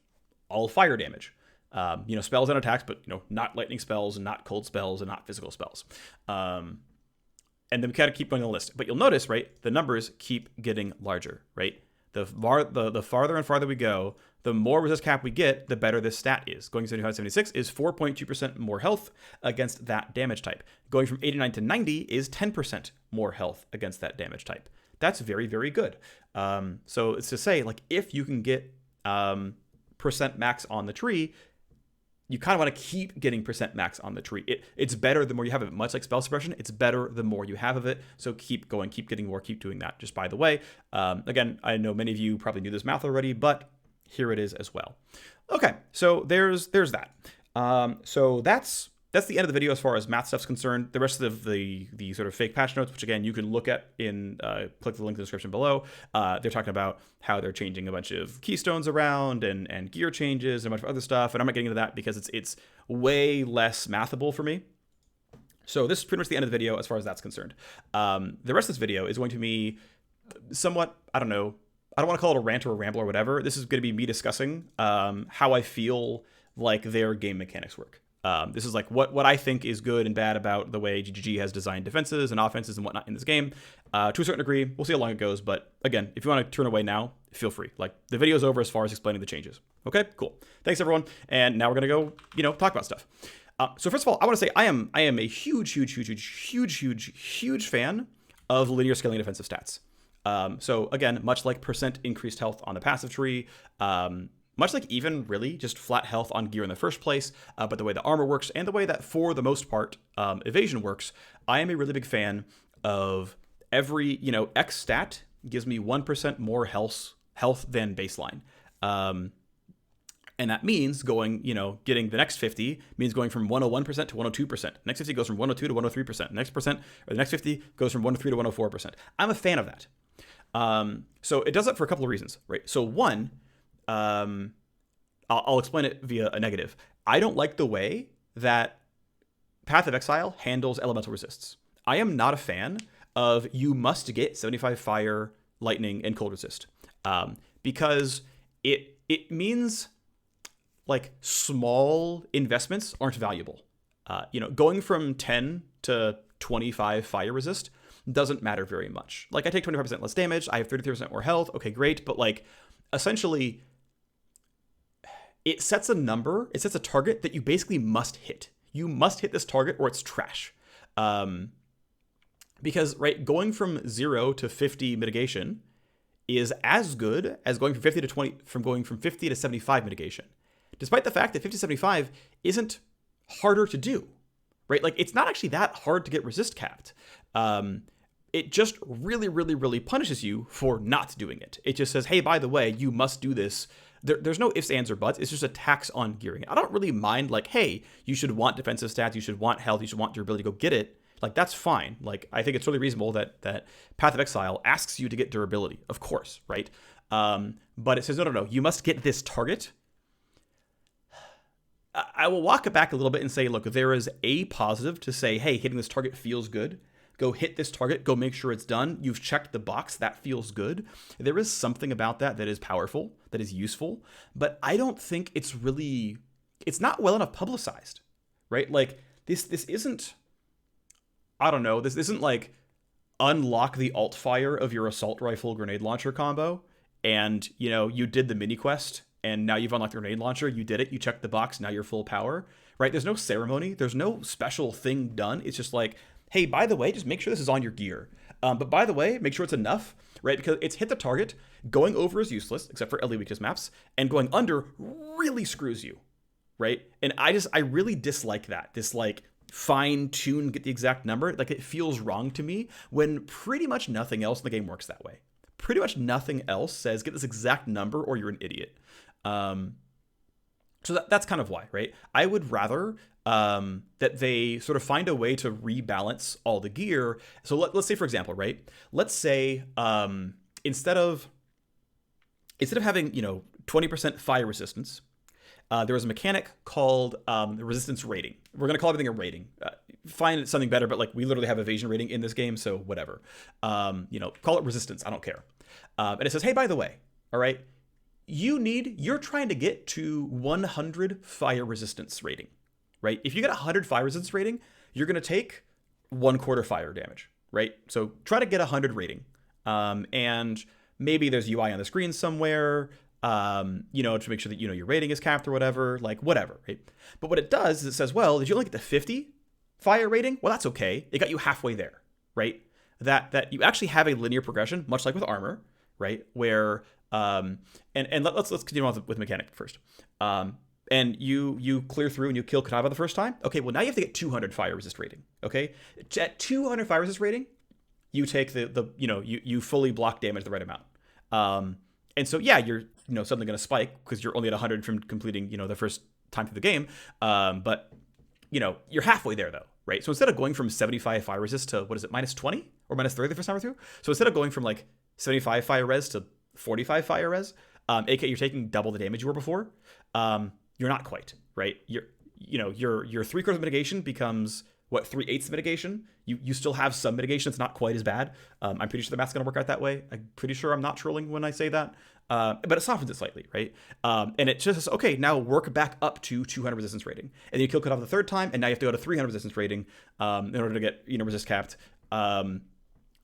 all fire damage. Spells and attacks, but, not lightning spells, and not cold spells, and not physical spells. And then we kind of keep going on the list. But you'll notice, right, the numbers keep getting larger, right? The farther and farther we go, the more resist cap we get, the better this stat is. Going 75 to 76 is 4.2% more health against that damage type. Going from 89 to 90 is 10% more health against that damage type. That's very, very good. So it's to say, like, if you can get percent max on the tree, you kind of want to keep getting percent max on the tree. It's better the more you have of it. Much like spell suppression, it's better the more you have of it. So keep going, keep getting more, keep doing that. Just by the way, again, I know many of you probably knew this math already, but here it is as well. Okay, so there's that. So that's the end of the video as far as math stuff's concerned. The rest of the sort of fake patch notes, which again you can look at in click the link in the description below. They're talking about how they're changing a bunch of keystones around and gear changes and a bunch of other stuff. And I'm not getting into that because it's way less mathable for me. So this is pretty much the end of the video as far as that's concerned. The rest of this video is going to be somewhat, I don't know, I don't want to call it a rant or a ramble or whatever. This is going to be me discussing how I feel like their game mechanics work. This is like what I think is good and bad about the way GGG has designed defenses and offenses and whatnot in this game. To a certain degree, we'll see how long it goes. But again, if you want to turn away now, feel free. Like, the video's over as far as explaining the changes. Okay, cool. Thanks, everyone. And now we're going to go, talk about stuff. So first of all, I want to say I am a huge fan of linear scaling defensive stats. So again, much like percent increased health on the passive tree, much like even really just flat health on gear in the first place, but the way the armor works and the way that, for the most part, evasion works, I am a really big fan of every, X stat gives me 1% more health than baseline. And that means going, getting the next 50 means going from 101% to 102%. Next 50 goes from 102 to 103%. The next 50 goes from 103 to 104%. I'm a fan of that. So it does it for a couple of reasons, right? So one, I'll explain it via a negative. I don't like the way that Path of Exile handles elemental resists. I am not a fan of you must get 75 fire, lightning, and cold resist, because it means like small investments aren't valuable. Going from 10 to 25 fire resist doesn't matter very much. Like, I take 25% less damage, I have 33% more health, okay, great, but like, essentially, it sets a target that you basically must hit. You must hit this target or it's trash. Because, right, going from 0 to 50 mitigation is as good as going from 50 to 20, from going from 50 to 75 mitigation. Despite the fact that 50 to 75 isn't harder to do, right? Like, it's not actually that hard to get resist capped. It just really punishes you for not doing it. It just says, hey, by the way, you must do this. There's no ifs, ands, or buts. It's just a tax on gearing. I don't really mind, like, hey, you should want defensive stats, you should want health, you should want durability to go get it. Like, that's fine. Like, I think it's really reasonable that Path of Exile asks you to get durability, of course, right? But it says, no, you must get this target. I will walk it back a little bit and say, look, there is a positive to say, hey, hitting this target feels good. Go hit this target. Go make sure it's done. You've checked the box. That feels good. There is something about that is powerful, that is useful. But I don't think it's not well enough publicized, right? Like, this isn't, I don't know, this isn't like unlock the alt fire of your assault rifle grenade launcher combo and, you did the mini quest and now you've unlocked the grenade launcher. You did it. You checked the box. Now you're full power, right? There's no ceremony. There's no special thing done. It's just like, hey, by the way, just make sure this is on your gear. But by the way, make sure it's enough, right? Because it's hit the target. Going over is useless, except for LE weakness maps. And going under really screws you, right? And I really dislike that. This like fine tune, get the exact number. Like, it feels wrong to me when pretty much nothing else in the game works that way. Pretty much nothing else says get this exact number or you're an idiot. So that's kind of why, right? I would rather that they sort of find a way to rebalance all the gear. So let's say, for example, right? Let's say instead of having 20% fire resistance, there was a mechanic called the resistance rating. We're gonna call everything a rating. Find something better, but like, we literally have evasion rating in this game, so whatever. Call it resistance. I don't care. And it says, hey, by the way, all right, you're trying to get to 100 fire resistance rating, right? If you get 100 fire resistance rating, you're going to take 1/4 fire damage, right? So try to get 100 rating. And maybe there's UI on the screen somewhere, to make sure that, your rating is capped or whatever, right? But what it does is it says, well, did you only get to 50 fire rating? Well, that's okay. It got you halfway there, right? That you actually have a linear progression, much like with armor, right? Where, let's continue on with mechanic first. And you clear through and you kill Kadava the first time. Okay, well, now you have to get 200 fire resist rating. Okay, at 200 fire resist rating, you take you fully block damage the right amount. And so yeah, you're suddenly going to spike because you're only at 100 from completing the first time through the game. But you're halfway there though, right? So instead of going from 75 fire resist to minus 20 or minus 30 the first time through, so instead of going from like 75 fire res to 45 fire res, aka you're taking double the damage you were before. You're not quite, right? Your 3/4 mitigation becomes what, 3/8 mitigation. You still have some mitigation. It's not quite as bad. I'm pretty sure the math's going to work out that way. I'm pretty sure I'm not trolling when I say that. But it softens it slightly, right? And it just says, okay, now work back up to 200 resistance rating. And then you kill cut off the third time, and now you have to go to 300 resistance rating in order to get, resist capped. And,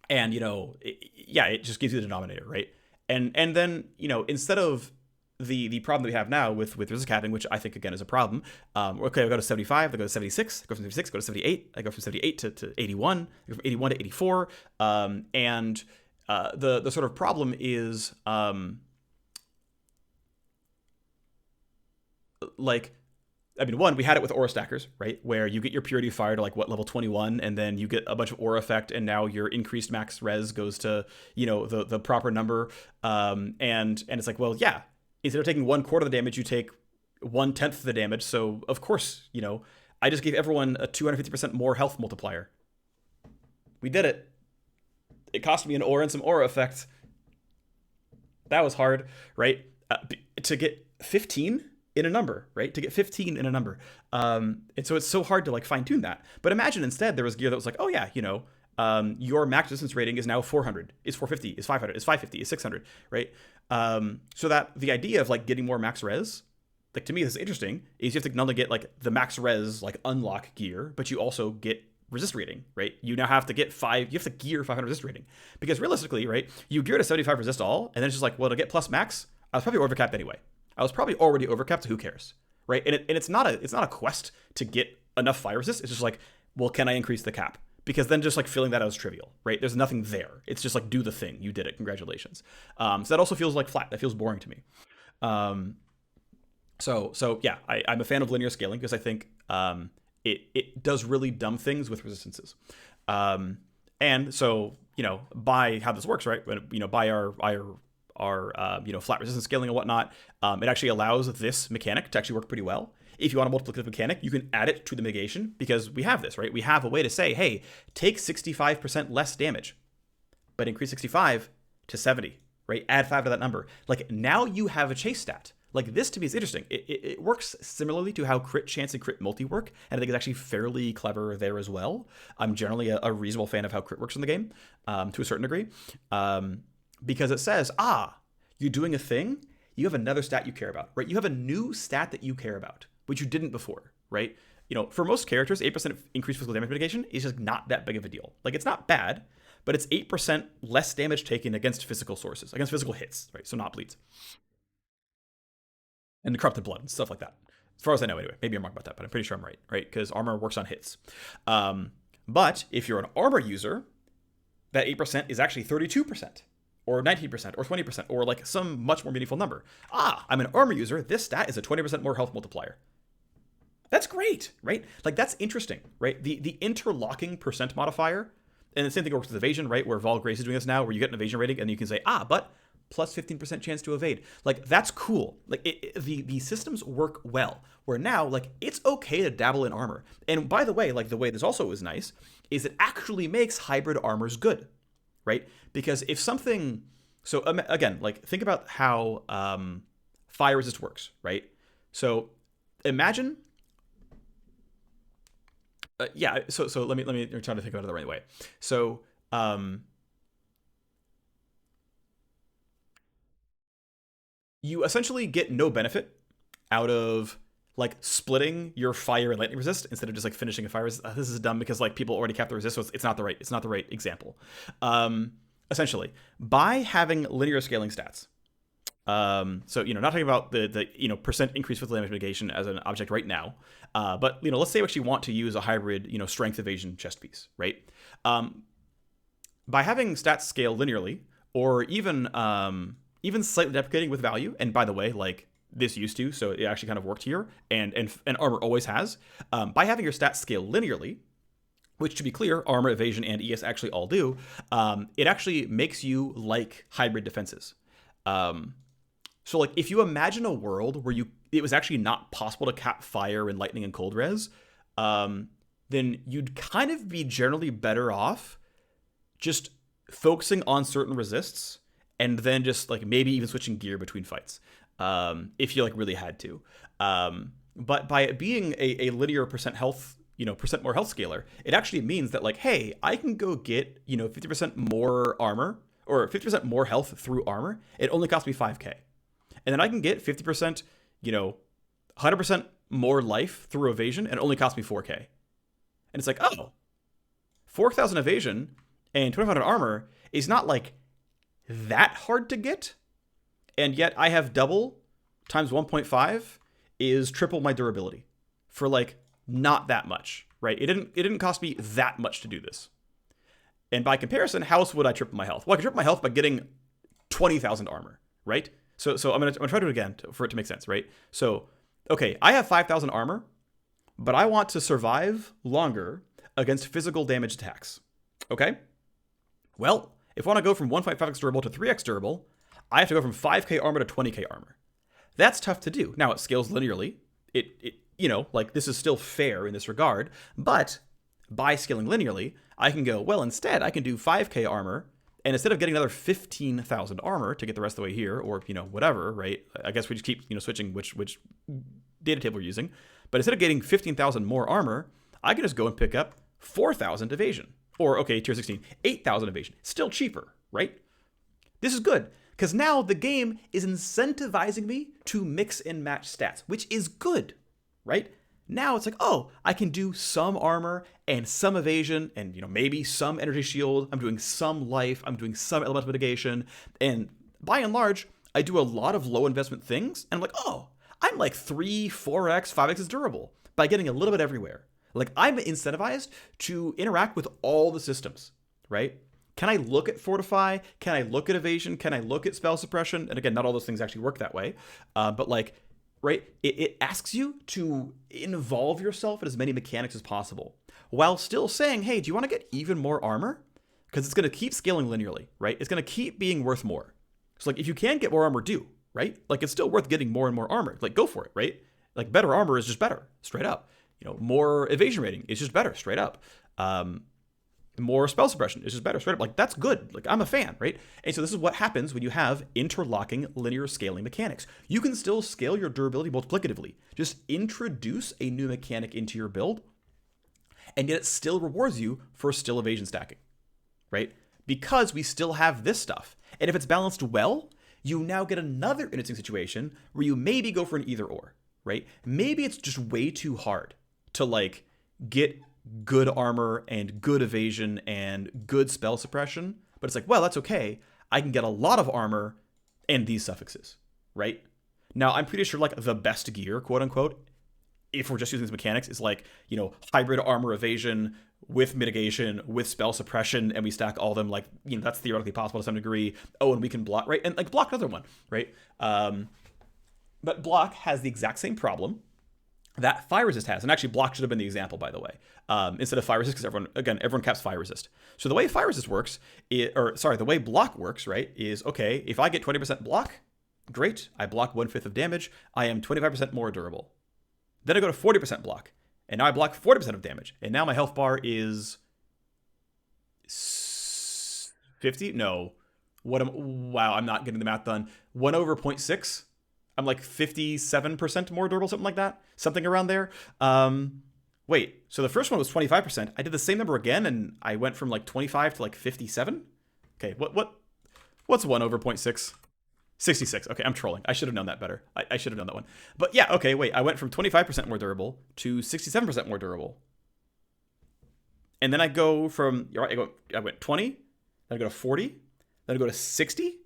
it just gives you the denominator, right? And then, instead of the problem that we have now with resist capping, which I think, again, is a problem. Okay, I go to 75, I go to 76, I go from 76, go to 78, I go from 78 to 81, I go from 81 to 84. And the sort of problem is, we had it with aura stackers, right? Where you get your purity fire to level 21, and then you get a bunch of aura effect, and now your increased max res goes to, the proper number. And it's like, well, yeah, instead of taking 1/4 of the damage, you take 1/10 of the damage. So of course, I just gave everyone a 250% more health multiplier. We did it. It cost me an aura and some aura effect. That was hard, right? To get 15 in a number, right? To get 15 in a number. And so it's so hard to fine tune that. But imagine instead there was gear that was like, oh yeah, your max resistance rating is now 400, is 450, is 500, is 550, is 600, right? So that the idea of getting more max res, to me, this is interesting, is you have to not only get the max res unlock gear, but you also get resist rating, right? You now have to get you have to gear 500 resist rating, because realistically, right, you gear to 75 resist all, and then it's just well, to get plus max, I was probably overcapped anyway. I was probably already overcapped, so who cares, right? And it's not a quest to get enough fire resist. It's just well, can I increase the cap? Because then just filling that out is trivial, right? There's nothing there. It's just do the thing. You did it. Congratulations. So that also feels flat. That feels boring to me. So yeah, I'm a fan of linear scaling because I think it does really dumb things with resistances. And so, by how this works, right? By our flat resistance scaling and whatnot, it actually allows this mechanic to actually work pretty well. If you want a multiplicative mechanic, you can add it to the mitigation, because we have this, right? We have a way to say, hey, take 65% less damage, but increase 65 to 70, right? Add 5 to that number. Now you have a chase stat. This to me is interesting. It works similarly to how crit chance and crit multi work, and I think it's actually fairly clever there as well. I'm generally a reasonable fan of how crit works in the game, to a certain degree, because it says, you're doing a thing, you have another stat you care about, right? You have a new stat that you care about, which you didn't before, right? For most characters, 8% increased physical damage mitigation is just not that big of a deal. It's not bad, but it's 8% less damage taken against physical sources, against physical hits, right? So not bleeds. And the corrupted blood and stuff like that. As far as I know, anyway. Maybe I'm wrong about that, but I'm pretty sure I'm right, right? Because armor works on hits. But if you're an armor user, that 8% is actually 32%. Or 19%, or 20%, or some much more meaningful number. I'm an armor user. This stat is a 20% more health multiplier. That's great, right? That's interesting, right? The interlocking percent modifier, and the same thing works with evasion, right? Where Vaal Grace is doing this now, where you get an evasion rating, and you can say, but plus 15% chance to evade. That's cool. The systems work well. Where now, it's okay to dabble in armor. And by the way, the way this also is nice is it actually makes hybrid armors good, right? Because if something, so again, think about how fire resist works, right? So imagine, So let me try to think about it the right way. So you essentially get no benefit out of splitting your fire and lightning resist instead of just finishing a fire resist. This is dumb because people already capped the resist, so it's not the right example. Essentially, by having linear scaling stats. So not talking about the percent increase with damage mitigation as an object right now, but let's say we actually want to use a hybrid strength evasion chest piece, right? By having stats scale linearly, or even slightly deprecating with value, and by the way, this used to, so it actually kind of worked here, and armor always has. By having your stats scale linearly, which to be clear, armor, evasion, and ES actually all do, it actually makes you like hybrid defenses. So if you imagine a world where it was actually not possible to cap fire and lightning and cold res, then you'd kind of be generally better off just focusing on certain resists and then just maybe even switching gear between fights, if you really had to. But by it being a linear percent health percent more health scaler, it actually means that like, hey, I can go get, 50% more armor or 50% more health through armor. It only costs me 5k. And then I can get 50%, 100% more life through evasion, and it only costs me 4k. And it's like, oh, 4,000 evasion and 2,500 armor is not like that hard to get. And yet I have double times 1.5 is triple my durability for like not that much, right? It didn't cost me that much to do this. And by comparison, how else would I triple my health? Well, I could triple my health by getting 20,000 armor, right? So I'm gonna try to do it again for it to make sense, right? So, okay, I have 5,000 armor, but I want to survive longer against physical damage attacks. Okay? Well, if I want to go from 1.5x durable to 3x durable, I have to go from 5k armor to 20k armor. That's tough to do. Now, it scales linearly. It like this is still fair in this regard, but by scaling linearly, I can go, well, instead, I can do 5k armor, and instead of getting another 15,000 armor to get the rest of the way here, or, whatever, right? I guess we just keep, switching which data table we're using. But instead of getting 15,000 more armor, I can just go and pick up 4,000 evasion. Or, okay, tier 16, 8,000 evasion. Still cheaper, right? This is good, because now the game is incentivizing me to mix and match stats, which is good, right? Now it's like, oh, I can do some armor and some evasion and, maybe some energy shield. I'm doing some life. I'm doing some elemental mitigation. And by and large, I do a lot of low investment things. And I'm like, oh, I'm like 3, 4x, 5x durable by getting a little bit everywhere. Like I'm incentivized to interact with all the systems, right? Can I look at Fortify? Can I look at Evasion? Can I look at Spell Suppression? And again, not all those things actually work that way. But like, right, it asks you to involve yourself in as many mechanics as possible while still saying, hey, do you want to get even more armor? Because it's going to keep scaling linearly, right? It's going to keep being worth more. So like if you can get more armor, do, right? Like it's still worth getting more and more armor. Like go for it, right? Like better armor is just better, straight up. More evasion rating is just better, straight up. More spell suppression is just better, straight up. Like that's good. Like I'm a fan, right? And so this is what happens when you have interlocking linear scaling mechanics. You can still scale your durability multiplicatively. Just introduce a new mechanic into your build, and yet it still rewards you for still evasion stacking, right? Because we still have this stuff. And if it's balanced well, you now get another interesting situation where you maybe go for an either or, right? Maybe it's just way too hard to like get good armor and good evasion and good spell suppression, but it's like, well, that's okay. I can get a lot of armor and these suffixes, right? Now, I'm pretty sure like the best gear, quote unquote, if we're just using these mechanics, is like, hybrid armor evasion with mitigation, with spell suppression, and we stack all of them. Like, that's theoretically possible to some degree. Oh, and we can block, right? And like block another one, right? But block has the exact same problem that fire resist has. And actually block should have been the example, by the way, instead of fire resist, because everyone caps fire resist. So the way fire resist works, the way block works, right, is, okay, if I get 20% block, great, I block 1/5 of damage, I am 25% more durable. Then I go to 40% block, and now I block 40% of damage, and now my health bar is 50? No. Wow, I'm not getting the math done. 1 over 0.6? I'm like 57% more durable, something like that. Something around there. Wait, so the first one was 25%. I did the same number again, and I went from like 25 to like 57? Okay, what's 1 over 0.6? 66. Okay, I'm trolling. I should have known that better. I should have known that one. But yeah, okay, wait. I went from 25% more durable to 67% more durable. And then I go from, I went 20, then I go to 40, then I go to 60,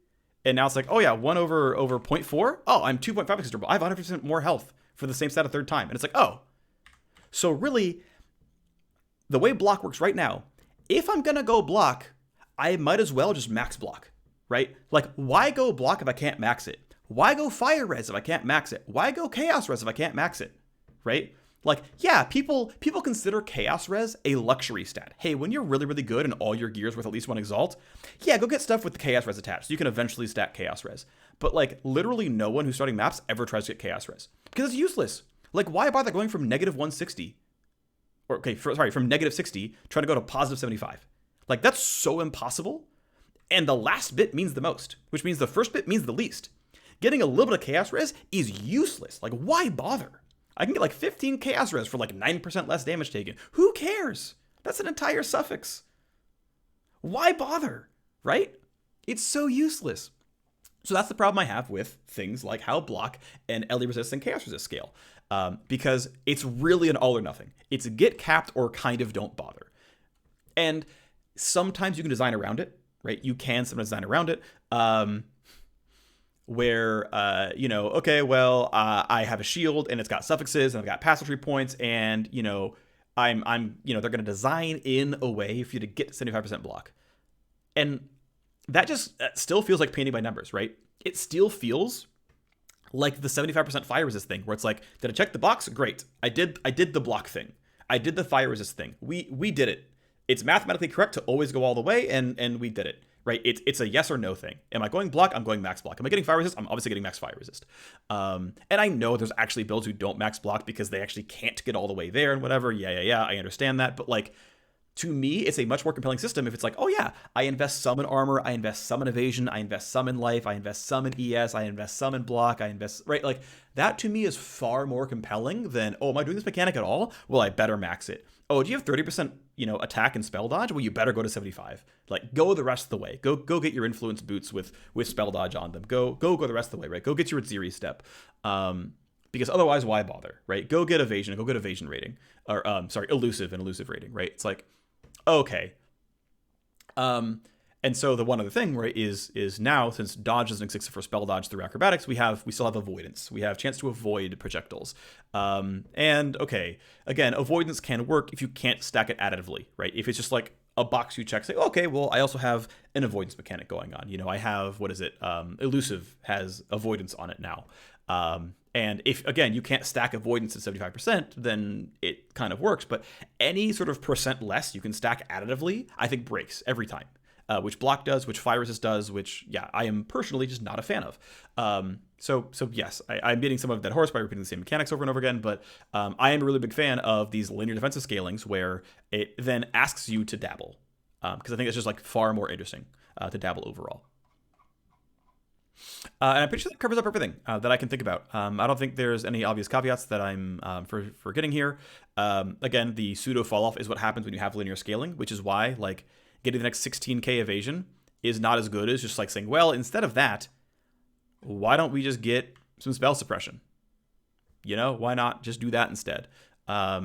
and now it's like, oh yeah, 1 over 0.4. Oh, I'm 2.5x durable. I have 100% more health for the same stat a third time. And it's like, oh. So really, the way block works right now, if I'm gonna go block, I might as well just max block, right? Like, why go block if I can't max it? Why go fire res if I can't max it? Why go chaos res if I can't max it, right? Like, yeah, people consider chaos res a luxury stat. Hey, when you're really, really good and all your gear's with at least 1 exalt, yeah, go get stuff with the chaos res attached. So you can eventually stack chaos res. But like, literally no one who's starting maps ever tries to get chaos res because it's useless. Like, why bother going from negative 160? Or, okay, from negative 60, trying to go to positive 75. Like, that's so impossible. And the last bit means the most, which means the first bit means the least. Getting a little bit of chaos res is useless. Like, why bother? I can get like 15 chaos res for like 9% less damage taken. Who cares? That's an entire suffix. Why bother, right? It's so useless. So that's the problem I have with things like how block and LE resist and chaos resist scale, because it's really an all or nothing. It's get capped or kind of don't bother. And sometimes you can design around it, right? You can sometimes design around it, where, okay, well, I have a shield and it's got suffixes and I've got pass entry points, and, they're going to design in a way for you to get 75% block. And that still feels like painting by numbers, right? It still feels like the 75% fire resist thing, where it's like, did I check the box? Great. I did the block thing. I did the fire resist thing. We did it. It's mathematically correct to always go all the way, and we did it, right? It's a yes or no thing. Am I going block? I'm going max block. Am I getting fire resist? I'm obviously getting max fire resist. And I know there's actually builds who don't max block because they actually can't get all the way there and whatever. Yeah, I understand that. But like, to me, it's a much more compelling system if it's like, oh yeah, I invest some in armor, I invest some in evasion, I invest some in life, I invest some in ES, I invest some in block, I invest, right? Like, that to me is far more compelling than, oh, am I doing this mechanic at all? Well, I better max it. Oh, do you have 30%, attack and spell dodge? Well, you better go to 75. Like, go the rest of the way. Go get your influence boots with spell dodge on them. Go the rest of the way, right? Go get your Ziri step. Because otherwise, why bother, right? Go get evasion, go get evasion rating. Or, elusive and elusive rating, right? It's like, okay. And so the one other thing, right, is now, since dodge doesn't exist for spell dodge through acrobatics, we still have avoidance. We have chance to avoid projectiles. And okay, again, avoidance can work if you can't stack it additively, right? If it's just like a box you check, say, okay, well, I also have an avoidance mechanic going on. I have, elusive has avoidance on it now. And if, again, you can't stack avoidance at 75%, then it kind of works. But any sort of percent less you can stack additively, I think breaks every time. Which block does, which fire resist does, which, yeah, I am personally just not a fan of. So yes, I'm beating some of that horse by repeating the same mechanics over and over again, but I am a really big fan of these linear defensive scalings where it then asks you to dabble. Because I think it's just like far more interesting to dabble overall. And I'm pretty sure that covers up everything that I can think about. I don't think there's any obvious caveats that I'm forgetting here. Again, the pseudo fall off is what happens when you have linear scaling, which is why like getting the next 16k evasion is not as good as just like saying, well, instead of that, why don't we just get some spell suppression? Why not just do that instead? Why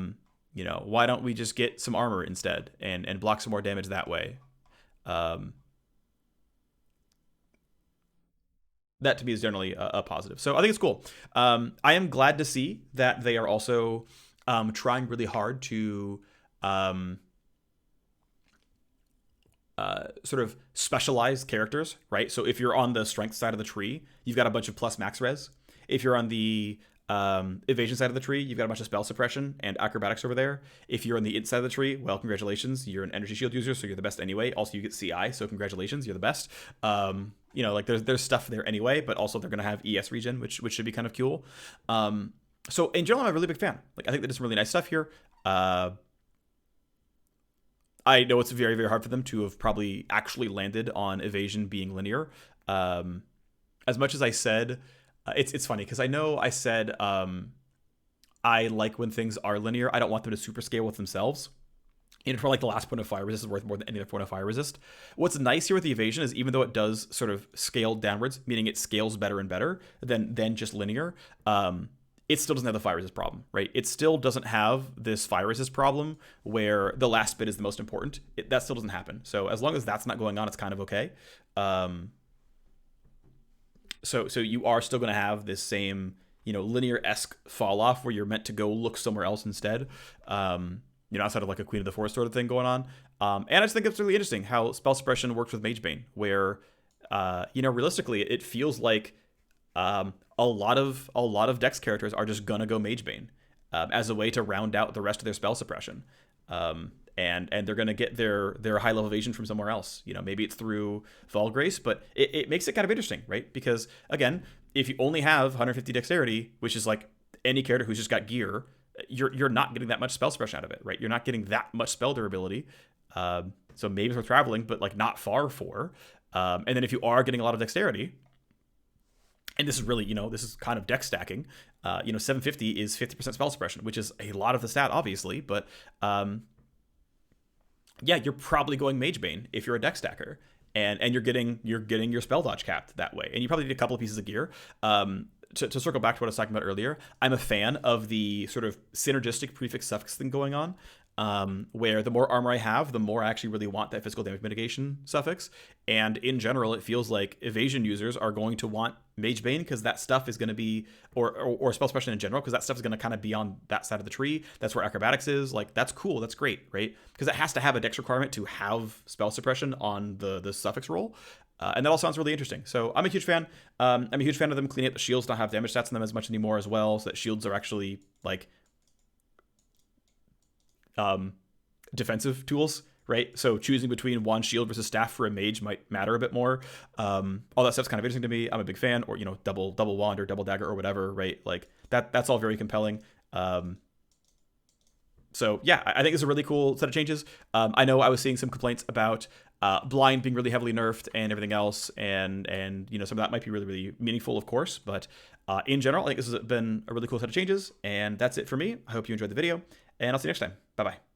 don't we just get some armor instead and block some more damage that way? That to me is generally a positive. So I think it's cool. I am glad to see that they are also trying really hard to sort of specialized characters, right? So if you're on the strength side of the tree, you've got a bunch of plus max res. If you're on the evasion side of the tree, you've got a bunch of spell suppression and acrobatics over there. If you're on the inside of the tree, well, congratulations, you're an energy shield user, so you're the best anyway. Also, you get CI, so congratulations, you're the best. Like there's stuff there anyway, but also they're gonna have ES regen, which should be kind of cool. So in general, I'm a really big fan. Like I think that there's some really nice stuff here. I know it's very, very hard for them to have probably actually landed on evasion being linear. As much as I said, it's funny because I know I said I like when things are linear. I don't want them to super scale with themselves. And for like the last point of fire resist is worth more than any other point of fire resist. What's nice here with the evasion is even though it does sort of scale downwards, meaning it scales better and better than just linear, it still doesn't have the fire resist problem, right? It still doesn't have this fire resist problem where the last bit is the most important. That still doesn't happen. So as long as that's not going on, it's kind of okay. So you are still going to have this same, linear-esque fall off where you're meant to go look somewhere else instead. Outside of like a Queen of the Forest sort of thing going on. And I just think it's really interesting how spell suppression works with Magebane, where, realistically, it feels like a lot of Dex characters are just gonna go Magebane as a way to round out the rest of their spell suppression. And they're gonna get their high level evasion from somewhere else. Maybe it's through Vaal Grace, but it makes it kind of interesting, right? Because again, if you only have 150 dexterity, which is like any character who's just got gear, you're not getting that much spell suppression out of it, right? You're not getting that much spell durability. So maybe it's worth traveling, but like not far for. And then if you are getting a lot of dexterity, and this is really, this is kind of deck stacking. 750 is 50% spell suppression, which is a lot of the stat, obviously, but yeah, you're probably going Magebane if you're a deck stacker, and you're getting your spell dodge capped that way, and you probably need a couple of pieces of gear. To circle back to what I was talking about earlier, I'm a fan of the sort of synergistic prefix suffix thing going on, where the more armor I have, the more I actually really want that physical damage mitigation suffix. And in general, it feels like evasion users are going to want Magebane because that stuff is going to be, or spell suppression in general, because that stuff is going to kind of be on that side of the tree. That's where acrobatics is. Like, that's cool. That's great, right? Because it has to have a dex requirement to have spell suppression on the suffix roll. And that all sounds really interesting. So I'm a huge fan. I'm a huge fan of them cleaning up the shields, not have damage stats in them as much anymore as well, so that shields are actually like defensive tools, right? So choosing between wand, shield versus staff for a mage might matter a bit more. All that stuff's kind of interesting to me. I'm a big fan. Or double wand or double dagger or whatever, right? Like that's all very compelling. So yeah, I think it's a really cool set of changes. I know I was seeing some complaints about blind being really heavily nerfed and everything else, and some of that might be really, really meaningful, of course. But in general, I think this has been a really cool set of changes, and that's it for me. I hope you enjoyed the video, and I'll see you next time. Bye bye.